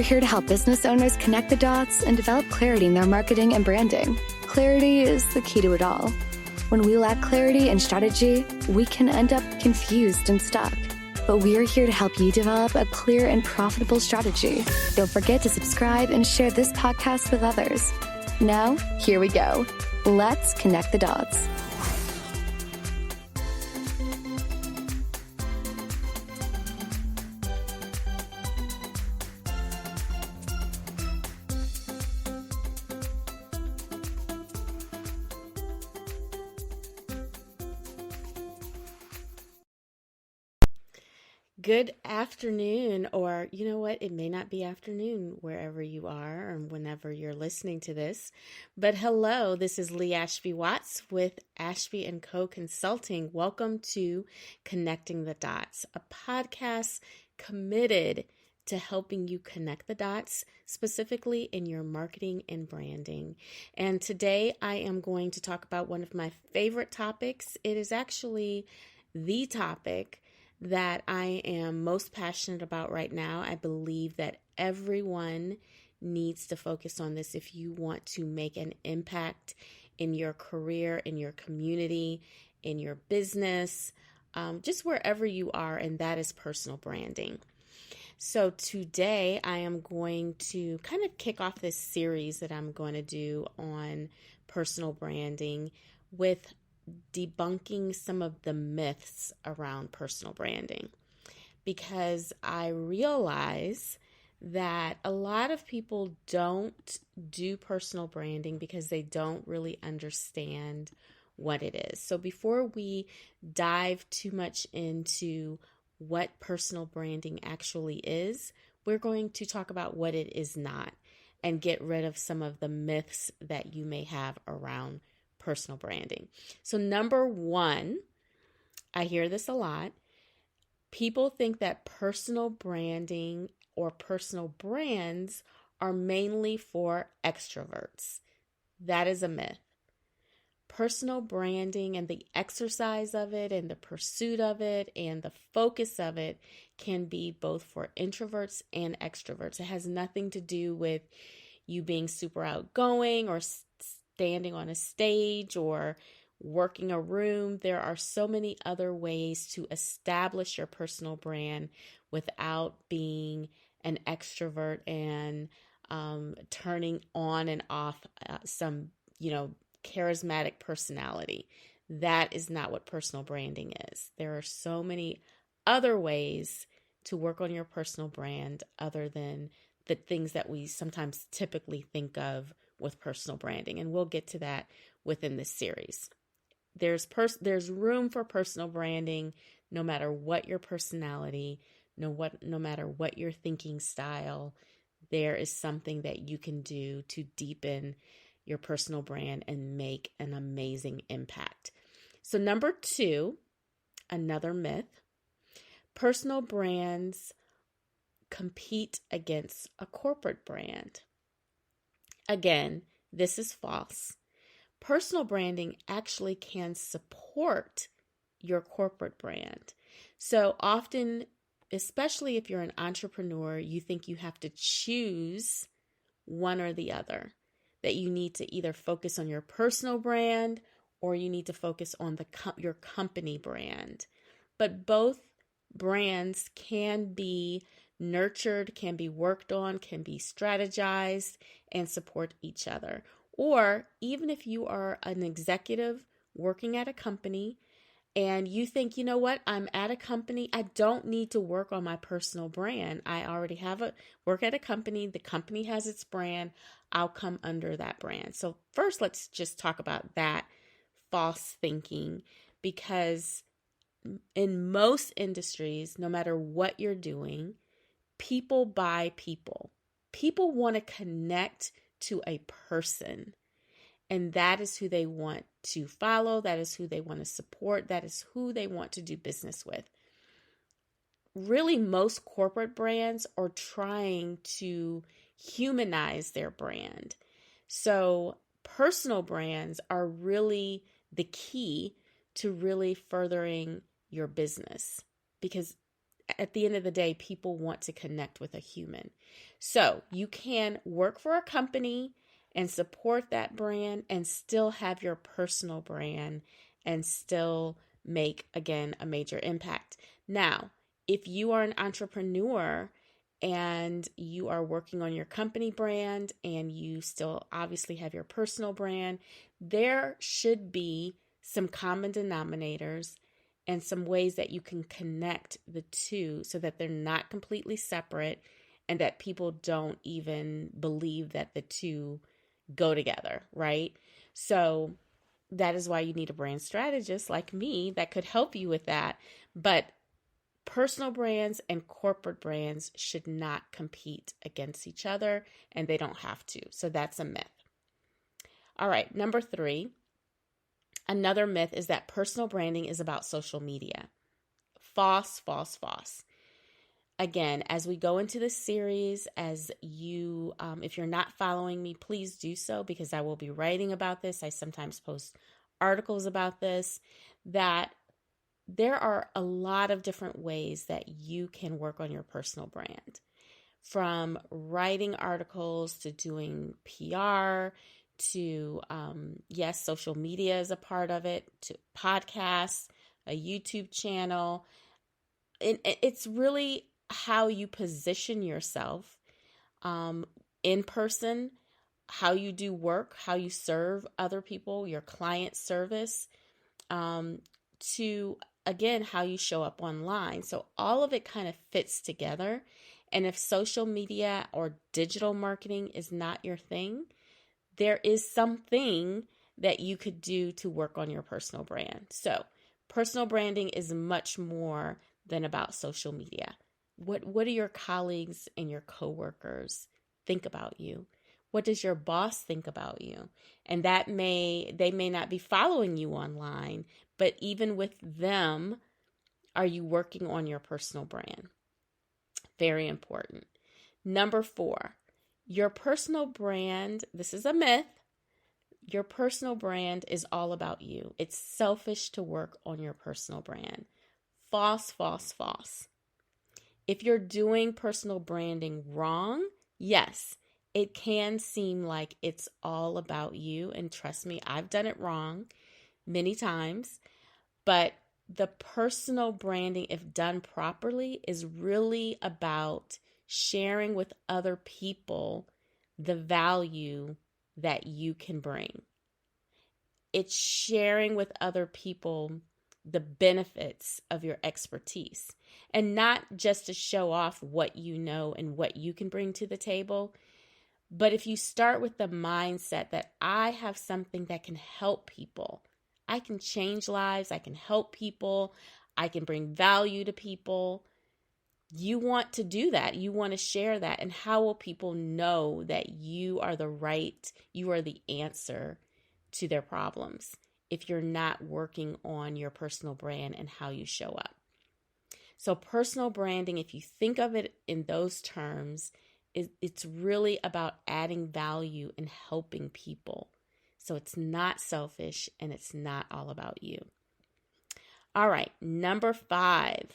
here to help business owners connect the dots and develop clarity in their marketing and branding. Clarity is the key to it all. When we lack clarity and strategy, we can end up confused and stuck. But we are here to help you develop a clear and profitable strategy. Don't forget to subscribe and share this podcast with others. Now, here we go. Let's connect the dots. Good afternoon, or you know what, it may not be afternoon wherever you are or whenever you're listening to this, but hello, this is Lee Ashby Watts with Ashby & Co. Consulting. Welcome to Connecting the Dots, a podcast committed to helping you connect the dots, specifically in your marketing and branding. And today I am going to talk about one of my favorite topics. It is actually the topic that I am most passionate about right now. I believe that everyone needs to focus on this if you want to make an impact in your career, in your community, in your business, just wherever you are, and that is personal branding. So today I am going to kind of kick off this series that I'm going to do on personal branding with debunking some of the myths around personal branding, because I realize that a lot of people don't do personal branding because they don't really understand what it is. So before we dive too much into what personal branding actually is, we're going to talk about what it is not and get rid of some of the myths that you may have around personal branding. So number one, I hear this a lot. People think that personal branding or personal brands are mainly for extroverts. That is a myth. Personal branding and the exercise of it and the pursuit of it and the focus of it can be both for introverts and extroverts. It has nothing to do with you being super outgoing or standing on a stage or working a room. There are so many other ways to establish your personal brand without being an extrovert and turning on and off some, charismatic personality. That is not what personal branding is. There are so many other ways to work on your personal brand other than the things that we sometimes typically think of with personal branding, and we'll get to that within this series. There's room for personal branding no matter what your personality, no matter what your thinking style. There is something that you can do to deepen your personal brand and make an amazing impact. So number two, another myth, personal brands compete against a corporate brand. Again, this is false. Personal branding actually can support your corporate brand. So often, especially if you're an entrepreneur, you think you have to choose one or the other, that you need to either focus on your personal brand or you need to focus on your company brand. But both brands can be nurtured, can be worked on, can be strategized and support each other. Or even if you are an executive working at a company and you think, you know what, I'm at a company, I don't need to work on my personal brand. I already work at a company, the company has its brand, I'll come under that brand. So first, let's just talk about that false thinking, because in most industries, no matter what you're doing, people buy people. People want to connect to a person, and that is who they want to follow. That is who they want to support. That is who they want to do business with. Really, most corporate brands are trying to humanize their brand. So personal brands are really the key to really furthering your business, because at the end of the day, people want to connect with a human. So you can work for a company and support that brand and still have your personal brand and still make, again, a major impact. Now, if you are an entrepreneur and you are working on your company brand and you still obviously have your personal brand, there should be some common denominators and some ways that you can connect the two so that they're not completely separate and that people don't even believe that the two go together, right? So that is why you need a brand strategist like me that could help you with that. But personal brands and corporate brands should not compete against each other, and they don't have to. So that's a myth. All right, number 3. Another myth is that personal branding is about social media. False, false, false. Again, as we go into this series, as you, if you're not following me, please do so because I will be writing about this. I sometimes post articles about this, that there are a lot of different ways that you can work on your personal brand. From writing articles to doing PR to, yes, social media is a part of it, to podcasts, a YouTube channel. It's really how you position yourself in person, how you do work, how you serve other people, your client service, to, again, how you show up online. So all of it kind of fits together. And if social media or digital marketing is not your thing, there is something that you could do to work on your personal brand. So personal branding is much more than about social media. What do your colleagues and your coworkers think about you? What does your boss think about you? And they may not be following you online, but even with them, are you working on your personal brand? Very important. Number 4, your personal brand, this is a myth. Your personal brand is all about you. It's selfish to work on your personal brand. False, false, false. If you're doing personal branding wrong, yes, it can seem like it's all about you. And trust me, I've done it wrong many times. But the personal branding, if done properly, is really about sharing with other people the value that you can bring. It's sharing with other people the benefits of your expertise, and not just to show off what you know and what you can bring to the table. But if you start with the mindset that I have something that can help people, I can change lives, I can help people, I can bring value to people, you want to do that. You want to share that. And how will people know that you are the answer to their problems if you're not working on your personal brand and how you show up? So personal branding, if you think of it in those terms, it's really about adding value and helping people. So it's not selfish and it's not all about you. All right, number 5.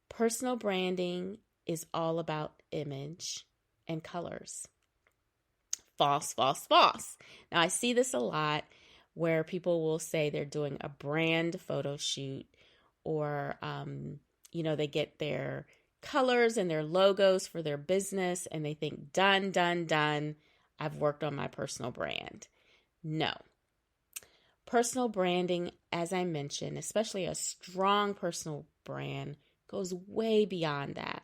Personal branding is all about image and colors. False, false, false. Now, I see this a lot where people will say they're doing a brand photo shoot or, they get their colors and their logos for their business and they think, done, done, done. I've worked on my personal brand. No. Personal branding, as I mentioned, especially a strong personal brand, goes way beyond that.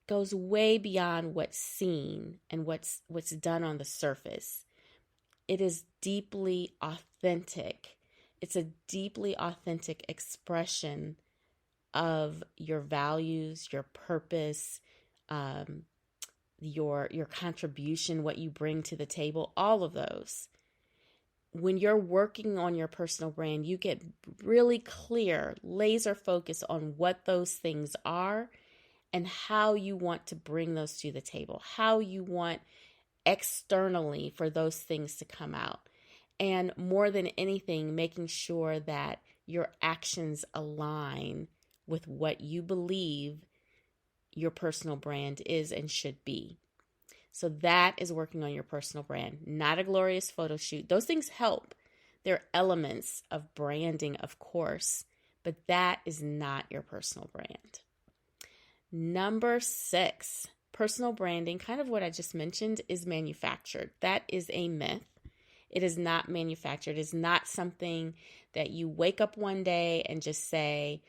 Goes way beyond what's seen and what's done on the surface. It is deeply authentic. It's a deeply authentic expression of your values, your purpose, your contribution, what you bring to the table, all of those. When you're working on your personal brand, you get really clear, laser focus on what those things are and how you want to bring those to the table, how you want externally for those things to come out. And more than anything, making sure that your actions align with what you believe your personal brand is and should be. So that is working on your personal brand, not a glorious photo shoot. Those things help. They're elements of branding, of course, but that is not your personal brand. Number 6, personal branding, kind of what I just mentioned, is manufactured. That is a myth. It is not manufactured. It is not something that you wake up one day and just say,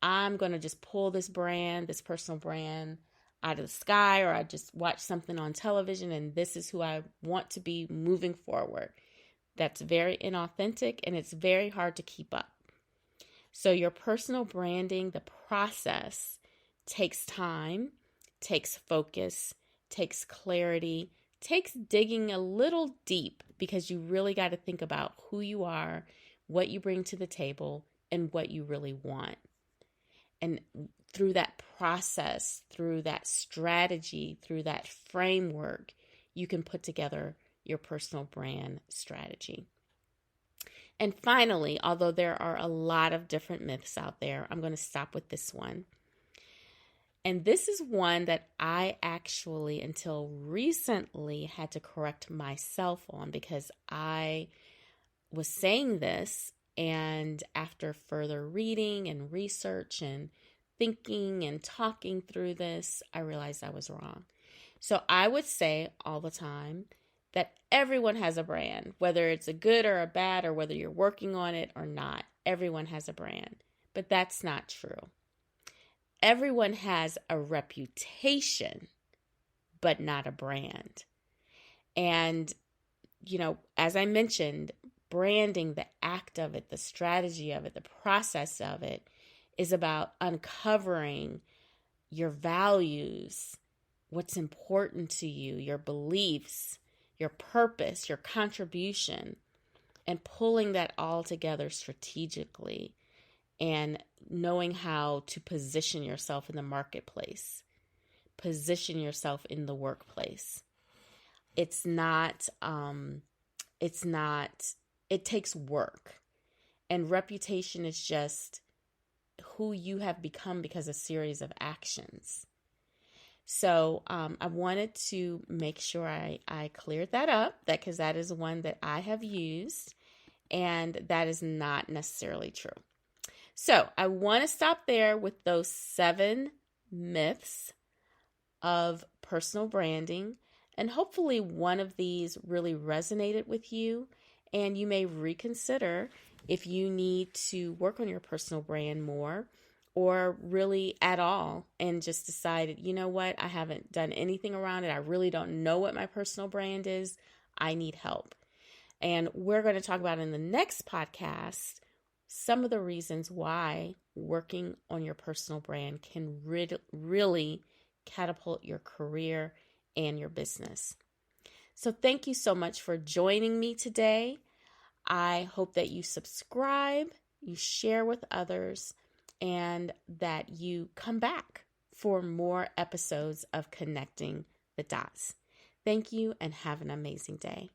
I'm going to just pull this brand, this personal brand out of the sky, or I just watch something on television and this is who I want to be moving forward. That's very inauthentic and it's very hard to keep up. So your personal branding, the process, takes time, takes focus, takes clarity, takes digging a little deep, because you really got to think about who you are, what you bring to the table, and what you really want. And through that process, through that strategy, through that framework, you can put together your personal brand strategy. And finally, although there are a lot of different myths out there, I'm going to stop with this one. And this is one that I actually, until recently, had to correct myself on, because I was saying this, and after further reading and research and thinking and talking through this, I realized I was wrong. So I would say all the time that everyone has a brand, whether it's a good or a bad, or whether you're working on it or not. Everyone has a brand, but that's not true. Everyone has a reputation, but not a brand. And, as I mentioned, branding, the act of it, the strategy of it, the process of it, is about uncovering your values, what's important to you, your beliefs, your purpose, your contribution, and pulling that all together strategically and knowing how to position yourself in the marketplace, position yourself in the workplace. It takes work, and reputation is just who you have become because of a series of actions. So I wanted to make sure I cleared that up, because that is one that I have used, and that is not necessarily true. So I want to stop there with those 7 myths of personal branding, and hopefully one of these really resonated with you, and you may reconsider if you need to work on your personal brand more, or really at all, and just decided, you know what, I haven't done anything around it. I really don't know what my personal brand is. I need help. And we're going to talk about in the next podcast some of the reasons why working on your personal brand can really catapult your career and your business. So thank you so much for joining me today. I hope that you subscribe, you share with others, and that you come back for more episodes of Connecting the Dots. Thank you and have an amazing day.